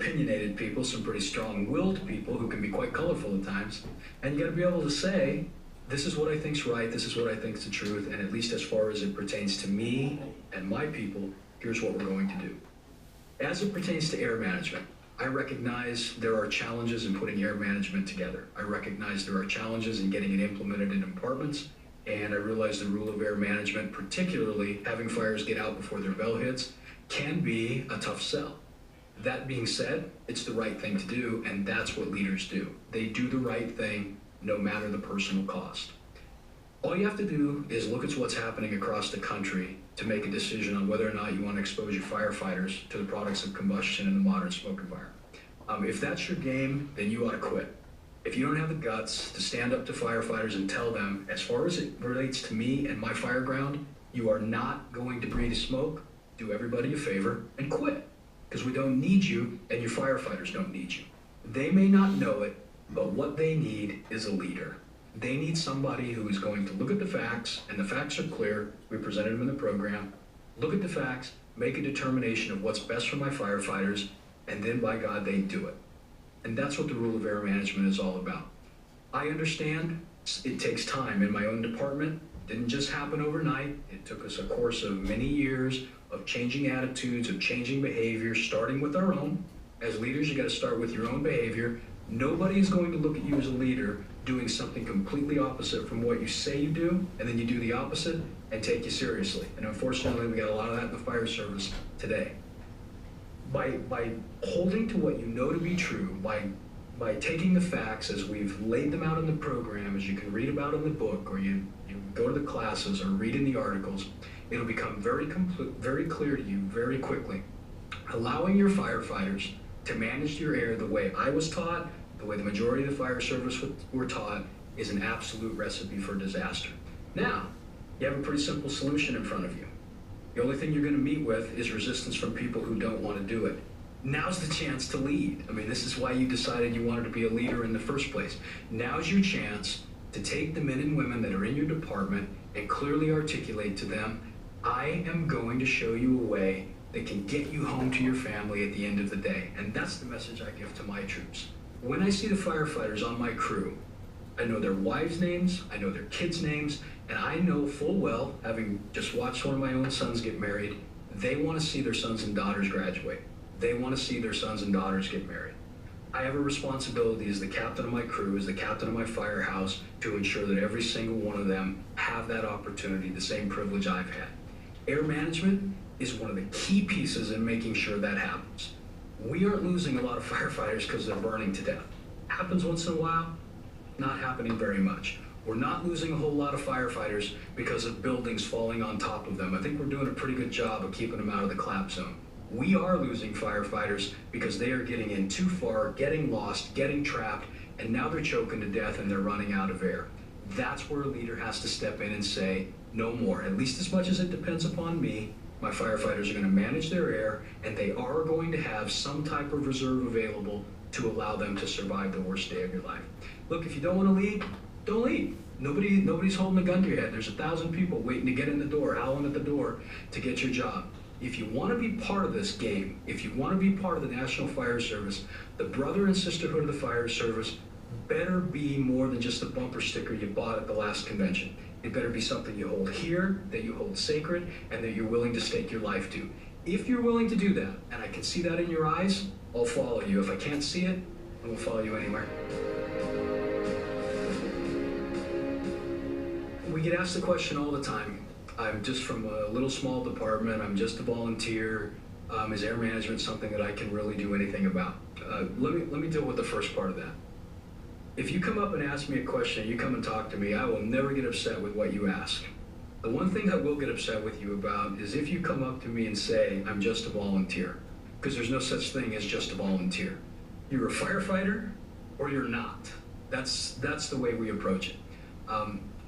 opinionated people, some pretty strong-willed people who can be quite colorful at times. And you got to be able to say, this is what I think's right, this is what I think's the truth, and at least as far as it pertains to me and my people, here's what we're going to do. As it pertains to air management, I recognize there are challenges in putting air management together. I recognize there are challenges in getting it implemented in departments, and I realize the rule of air management, particularly having fires get out before their bell hits, can be a tough sell. That being said, it's the right thing to do, and that's what leaders do. They do the right thing, no matter the personal cost. All you have to do is look at what's happening across the country to make a decision on whether or not you want to expose your firefighters to the products of combustion in the modern smoke environment. If that's your game, then you ought to quit. If you don't have the guts to stand up to firefighters and tell them, as far as it relates to me and my fire ground, you are not going to breathe smoke, do everybody a favor and quit. Because we don't need you, and your firefighters don't need you. They may not know it, but what they need is a leader. They need somebody who is going to look at the facts, and the facts are clear. We presented them in the program. Look at the facts, make a determination of what's best for my firefighters, and then by God, they do it. And that's what the rule of air management is all about. I understand it takes time. In my own department, it didn't just happen overnight. It took us a course of many years of changing attitudes, of changing behavior, starting with our own. As leaders, you got to start with your own behavior. Nobody is going to look at you as a leader doing something completely opposite from what you say you do, and then you do the opposite and take you seriously. And unfortunately, we got a lot of that in the fire service today. By holding to what you know to be true, by taking the facts as we've laid them out in the program, as you can read about in the book, or you go to the classes or read in the articles, it'll become very clear to you very quickly. Allowing your firefighters to manage your air the way I was taught, the way the majority of the fire service were taught, is an absolute recipe for disaster. Now, you have a pretty simple solution in front of you. The only thing you're going to meet with is resistance from people who don't want to do it. Now's the chance to lead. I mean, this is why you decided you wanted to be a leader in the first place. Now's your chance to take the men and women that are in your department and clearly articulate to them, I am going to show you a way that can get you home to your family at the end of the day. And that's the message I give to my troops. When I see the firefighters on my crew, I know their wives' names, I know their kids' names, and I know full well, having just watched one of my own sons get married, they want to see their sons and daughters graduate. They want to see their sons and daughters get married. I have a responsibility as the captain of my crew, as the captain of my firehouse, to ensure that every single one of them have that opportunity, the same privilege I've had. Air management is one of the key pieces in making sure that happens. We aren't losing a lot of firefighters because they're burning to death. Happens once in a while, not happening very much. We're not losing a whole lot of firefighters because of buildings falling on top of them. I think we're doing a pretty good job of keeping them out of the collapse zone. We are losing firefighters because they are getting in too far, getting lost, getting trapped, and now they're choking to death and they're running out of air. That's where a leader has to step in and say, no more. At least as much as it depends upon me, my firefighters are going to manage their air, and they are going to have some type of reserve available to allow them to survive the worst day of your life. Look, if you don't want to lead, don't lead. Nobody's holding a gun to your head. There's 1,000 people waiting to get in the door, howling at the door to get your job. If you want to be part of this game, if you want to be part of the National Fire Service, the brother and sisterhood of the fire service better be more than just a bumper sticker you bought at the last convention. It better be something you hold here, that you hold sacred, and that you're willing to stake your life to. If you're willing to do that, and I can see that in your eyes, I'll follow you. If I can't see it, I won't follow you anywhere. We get asked the question all the time. I'm just from a little small department. I'm just a volunteer. Is air management something that I can really do anything about? Let me deal with the first part of that. If you come up and ask me a question, you come and talk to me, I will never get upset with what you ask. The one thing I will get upset with you about is if you come up to me and say, I'm just a volunteer, because there's no such thing as just a volunteer. You're a firefighter or you're not. That's the way we approach it.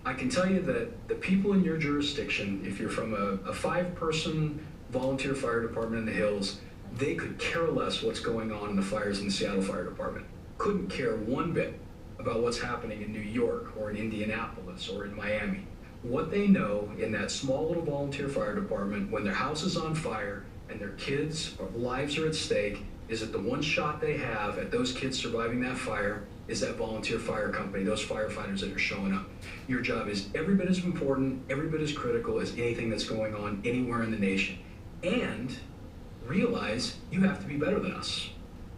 I can tell you that the people in your jurisdiction, if you're from a 5-person volunteer fire department in the hills, they could care less what's going on in the fires in the Seattle Fire Department. Couldn't care one bit about what's happening in New York or in Indianapolis or in Miami. What they know in that small little volunteer fire department when their house is on fire and their kids' lives are at stake is that the one shot they have at those kids surviving that fire is that volunteer fire company, those firefighters that are showing up. Your job is every bit as important, every bit as critical as anything that's going on anywhere in the nation. And realize you have to be better than us.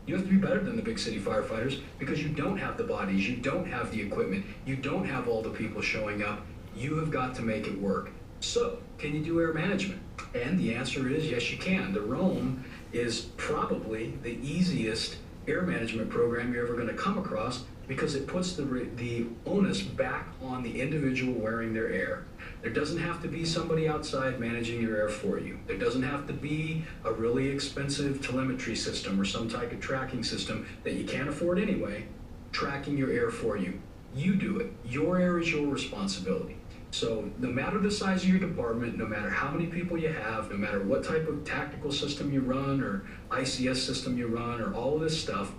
You have to be better than the big city firefighters because you don't have the bodies, you don't have the equipment, you don't have all the people showing up. You have got to make it work. So, can you do air management? And the answer is yes, you can. The Roam is probably the easiest air management program you're ever going to come across because it puts the onus back on the individual wearing their air. There doesn't have to be somebody outside managing your air for you. There doesn't have to be a really expensive telemetry system or some type of tracking system that you can't afford anyway, tracking your air for you. You do it. Your air is your responsibility. So no matter the size of your department, no matter how many people you have, no matter what type of tactical system you run or ICS system you run or all of this stuff,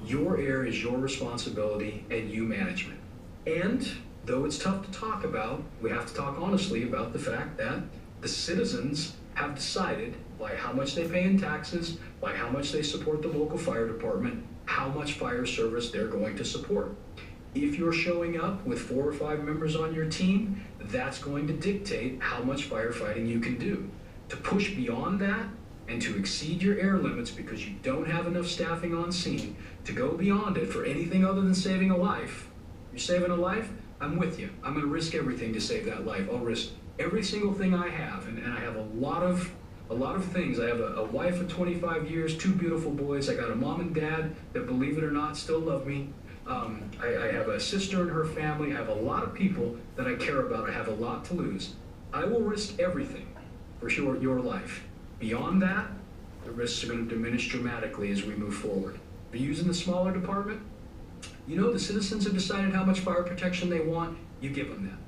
your air is your responsibility and you management. And though it's tough to talk about, we have to talk honestly about the fact that the citizens have decided by how much they pay in taxes, by how much they support the local fire department, how much fire service they're going to support. If you're showing up with 4 or 5 members on your team, that's going to dictate how much firefighting you can do. To push beyond that and to exceed your air limits because you don't have enough staffing on scene, to go beyond it for anything other than saving a life. You're saving a life? I'm with you. I'm going to risk everything to save that life. I'll risk every single thing I have, and I have a lot of things. I have a wife of 25 years, 2 beautiful boys. I got a mom and dad that, believe it or not, still love me. I have a sister and her family. I have a lot of people that I care about. I have a lot to lose. I will risk everything for sure your life. Beyond that, the risks are going to diminish dramatically as we move forward. If you're using the smaller department, you know the citizens have decided how much fire protection they want, you give them that.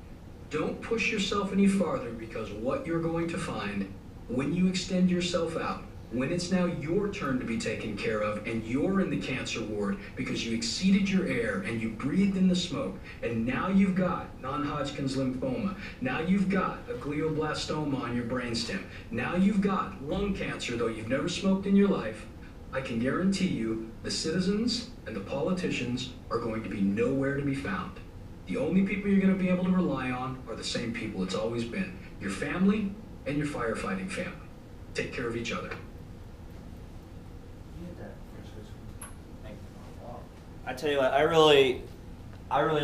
Don't push yourself any farther because what you're going to find when you extend yourself out, when it's now your turn to be taken care of and you're in the cancer ward because you exceeded your air and you breathed in the smoke and now you've got non-Hodgkin's lymphoma, now you've got a glioblastoma on your brainstem, now you've got lung cancer though you've never smoked in your life, I can guarantee you the citizens and the politicians are going to be nowhere to be found. The only people you're going to be able to rely on are the same people it's always been, your family and your firefighting family. Take care of each other. I tell you what, I really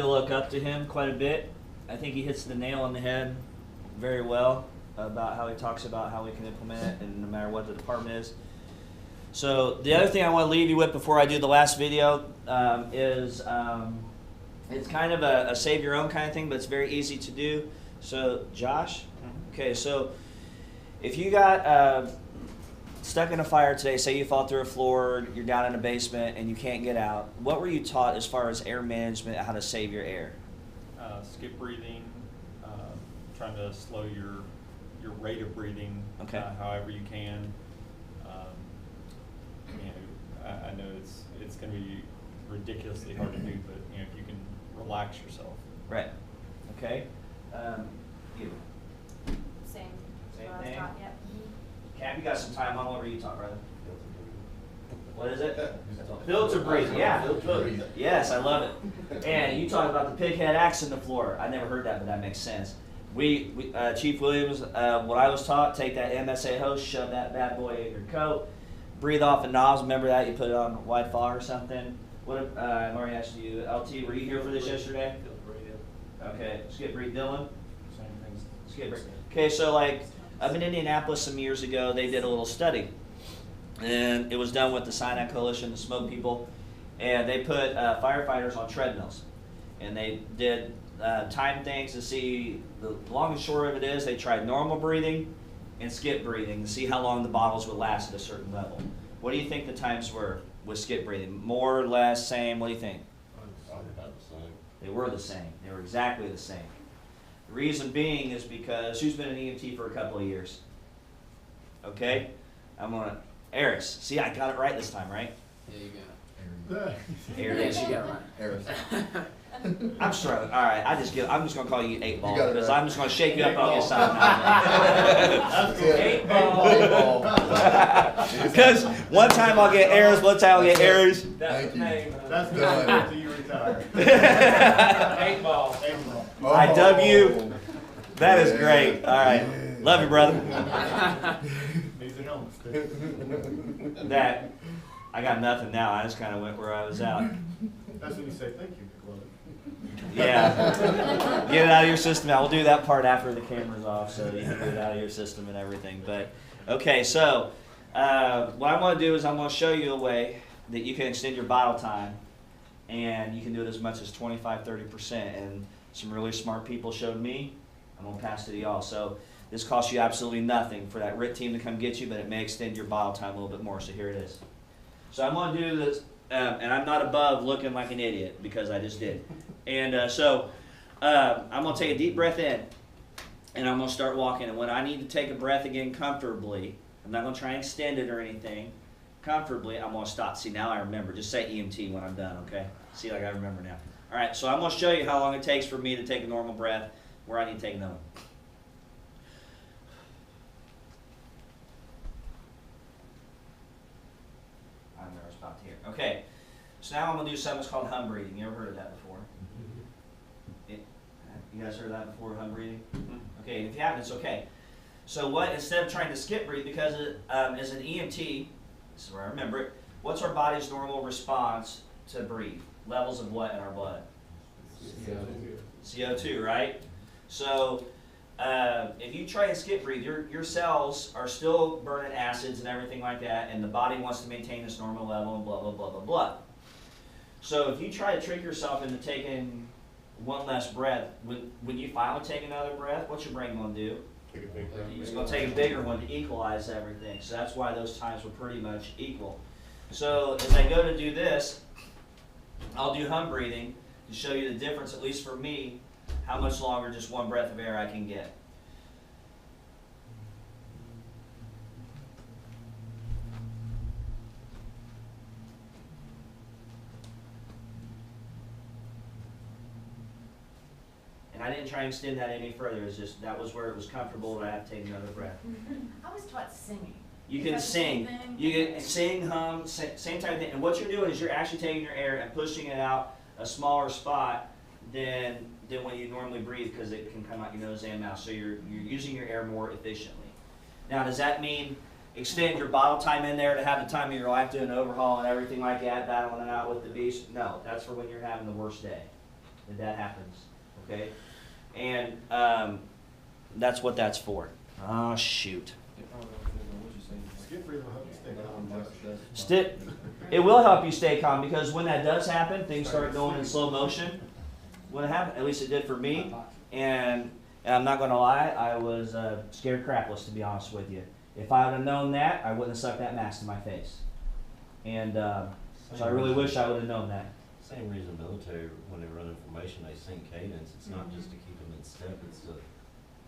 look up to him quite a bit. I think he hits the nail on the head very well about how he talks about how we can implement it and no matter what the department is. So the other thing I want to leave you with before I do the last video is it's kind of a save your own kind of thing, but it's very easy to do. So Josh, okay, so if you got stuck in a fire today, say you fall through a floor, you're down in a basement and you can't get out, what were you taught as far as air management, how to save your air? Skip breathing, trying to slow your rate of breathing, okay. However you can. I know it's going to be ridiculously hard to do, but if you can relax yourself. Right. Okay. You. Same thing? Yep. Cam, you got some time on. What were you talking, brother? What is it? Filter breathing. Yeah. Filter breathing. Yes, I love it. And you talk about the pig head axe in the floor. I never heard that, but that makes sense. We Chief Williams, what I was taught, take that MSA hose, shove that bad boy in your coat, breathe off the nozzle. Remember that? You put it on white fog or something. What? I've already asked you. LT, were you here for this yesterday? Okay. Skip breathe. Dylan? Same things. Skip breathe. Okay, so like up in Indianapolis some years ago, they did a little study. And it was done with the Sinai Coalition, the smoke people. And they put firefighters on treadmills. And they did time things to see, the long and short of it is, they tried normal breathing and skip breathing to see how long the bottles would last at a certain level. What do you think the times were with skip breathing? More or less, same? What do you think? They were the same. They were exactly the same. The reason being is because, who's been an EMT for a couple of years? Okay? I'm going to, Eris. See, I got it right this time, right? Yeah, you got it. Eris. You got it right. Eris. I'm struggling. All right, I'm just gonna call you 8 Ball You got it because right. I'm just gonna shake you up on your side. That's cool. 8 Ball. 8 Ball. Because one time I'll get errors, one time I'll get errors. Thank you. That's the Done. name until you retire. 8 Ball. 8 Ball. IW. That is Yeah. great. All right, love you, brother. Needs a helmet stick. That I got nothing now. I just kind of went where I was out. That's when you say thank you, McLovin. Yeah. Get it out of your system. We'll do that part after the camera's off, so you can get it out of your system and everything. But okay, so what I'm going to do is I'm going to show you a way that you can extend your bottle time, and you can do it as much as 25-30%. And some really smart people showed me. I'm going to pass it to y'all. So this costs you absolutely nothing for that RIT team to come get you, but it may extend your bottle time a little bit more. So here it is. So I'm going to do this, and I'm not above looking like an idiot because I just did. And I'm going to take a deep breath in, and I'm going to start walking. And when I need to take a breath again comfortably, I'm not going to try and extend it or anything. Comfortably, I'm going to stop. See, now I remember. Just say EMT when I'm done, okay? See, like I remember now. All right, so I'm going to show you how long it takes for me to take a normal breath where I need to take another one. I'm nervous about here. Okay, so now I'm going to do something that's called hum breathing. You ever heard of that before? You guys heard of that before, hum breathing? Okay, if you haven't, it's okay. So what, instead of trying to skip breathe, because as an EMT, this is where I remember it, what's our body's normal response to breathe? Levels of what in our blood? CO2, right? So if you try and skip breathe, your cells are still burning acids and everything like that, and the body wants to maintain this normal level and blah, blah, blah, blah, blah. So if you try to trick yourself into taking one less breath, when you finally take another breath, what's your brain going to do? Take a big breath. It's going to take a bigger one to equalize everything. So that's why those times were pretty much equal. So as I go to do this, I'll do hum breathing to show you the difference, at least for me, how much longer just one breath of air I can get. And I didn't try and extend that any further. It's just that was where it was comfortable, and I have to take another breath. I was taught singing. You Is can that the same sing. thing? You can sing, hum, same type of thing. And what you're doing is you're actually taking your air and pushing it out a smaller spot than when you normally breathe, because it can come out your nose and mouth. So you're using your air more efficiently. Now, does that mean extend your bottle time in there to have the time of your life doing an overhaul and everything like that, battling it out with the beast? No, that's for when you're having the worst day. That happens, okay? And that's what that's for. Oh, shoot. Skip breathing will help you stay calm. It will help you stay calm, because when that does happen, things start going in slow motion. When it happened, at least it did for me. And I'm not going to lie, I was scared crapless, to be honest with you. If I would have known that, I wouldn't have sucked that mask to my face. And so I really wish I would have known that. Same reason military, when they run information, they sing cadence. It's not just to keep them in step, it's to.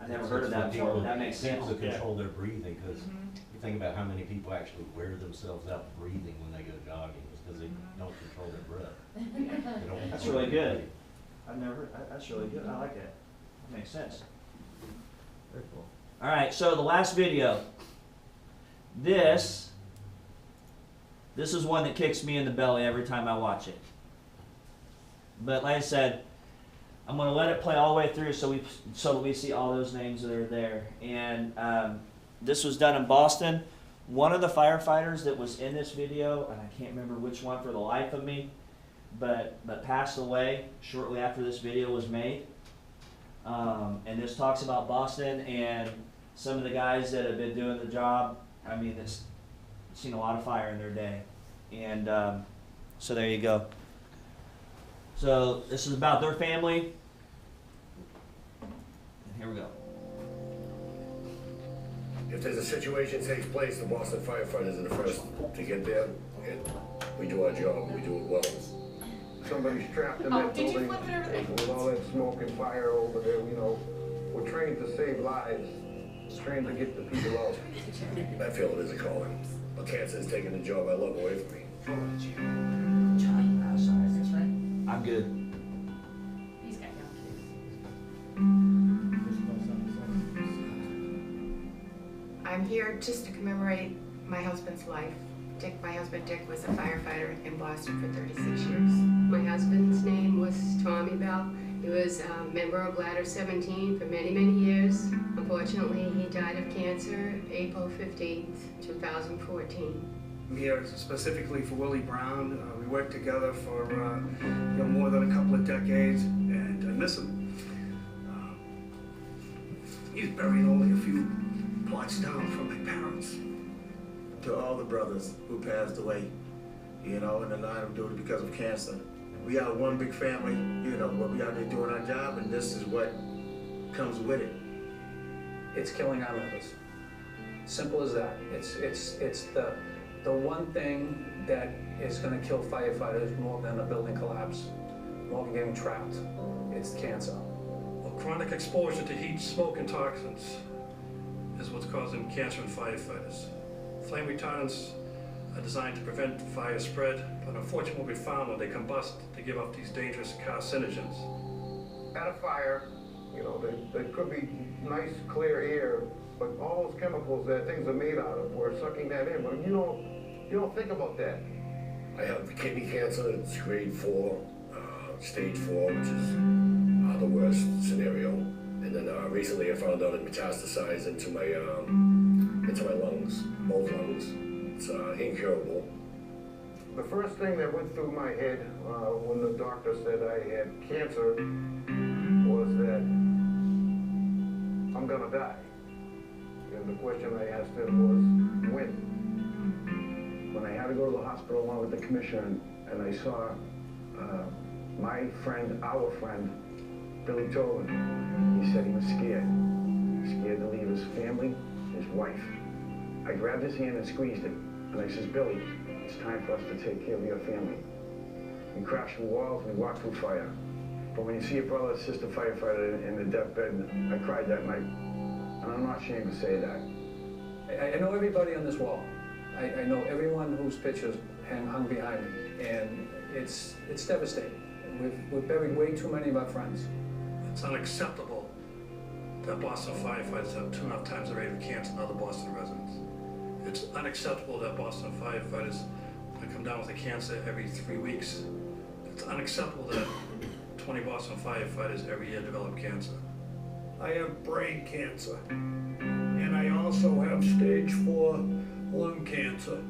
I never heard of that before, but that makes sense. People to control their breathing, because you think about how many people actually wear themselves out breathing when they go jogging, it's because they don't control their breath. They don't That's control really their good. breathing. I've never heard, that's really good. I like that. That makes sense. Very cool. All right, so the last video. This is one that kicks me in the belly every time I watch it. But like I said, I'm going to let it play all the way through so that we see all those names that are there. And this was done in Boston. One of the firefighters that was in this video, and I can't remember which one for the life of me, but passed away shortly after this video was made. And this talks about Boston and some of the guys that have been doing the job. I mean, it's seen a lot of fire in their day. And so there you go. So this is about their family. And here we go. If there's a situation takes place, the Boston firefighters are the first to get there, and we do our job, and we do it well. Somebody's trapped in Oh, that did you building flip it over there? with all that smoke and fire over there, you know. We're trained to save lives, trained to get the people out. I feel it is a calling. But cancer is taking the job I love away from me. I'm good. here just to commemorate my husband's life. My husband Dick was a firefighter in Boston for 36 years. My husband's name was Tommy Bell. He was a member of Ladder 17 for many, many years. Unfortunately, he died of cancer April 15th, 2014. Here specifically for Willie Brown. We worked together for more than a couple of decades, and I miss him. He's buried only a few plots down from my parents. To all the brothers who passed away, in the line of duty because of cancer. We are one big family, but we out there doing our job, and this is what comes with it. It's killing our members. Simple as that. It's the one thing that is going to kill firefighters more than a building collapse, more than getting trapped. It's cancer. Well, chronic exposure to heat, smoke, and toxins is what's causing cancer in firefighters. Flame retardants are designed to prevent fire spread, but unfortunately what we found when they combust, they give off these dangerous carcinogens. At a fire, there could be nice, clear air, but all those chemicals that things are made out of, we're sucking that in. But you don't think about that. I have kidney cancer. It's grade 4, stage 4, which is the worst scenario. And then recently I found out it metastasized into my lungs, both lungs. It's incurable. The first thing that went through my head when the doctor said I had cancer was that I'm gonna die. And the question I asked him was, when? When I had to go to the hospital along with the commissioner, and I saw my friend, our friend, Billy Tobin, he said he was scared to leave his family, his wife. I grabbed his hand and squeezed it, and I says, Billy, it's time for us to take care of your family. We crashed through walls, we walked through fire. But when you see a brother or sister firefighter in the deathbed, I cried that night. And I'm not ashamed to say that. I know everybody on this wall. I know everyone whose pictures hung behind me, and it's devastating. We've buried way too many of our friends. It's unacceptable that Boston firefighters have 2.5 times the rate of cancer than other Boston residents. It's unacceptable that Boston firefighters come down with a cancer every 3 weeks. It's unacceptable that 20 Boston firefighters every year develop cancer. I have brain cancer, and I also have stage 4 lung cancer.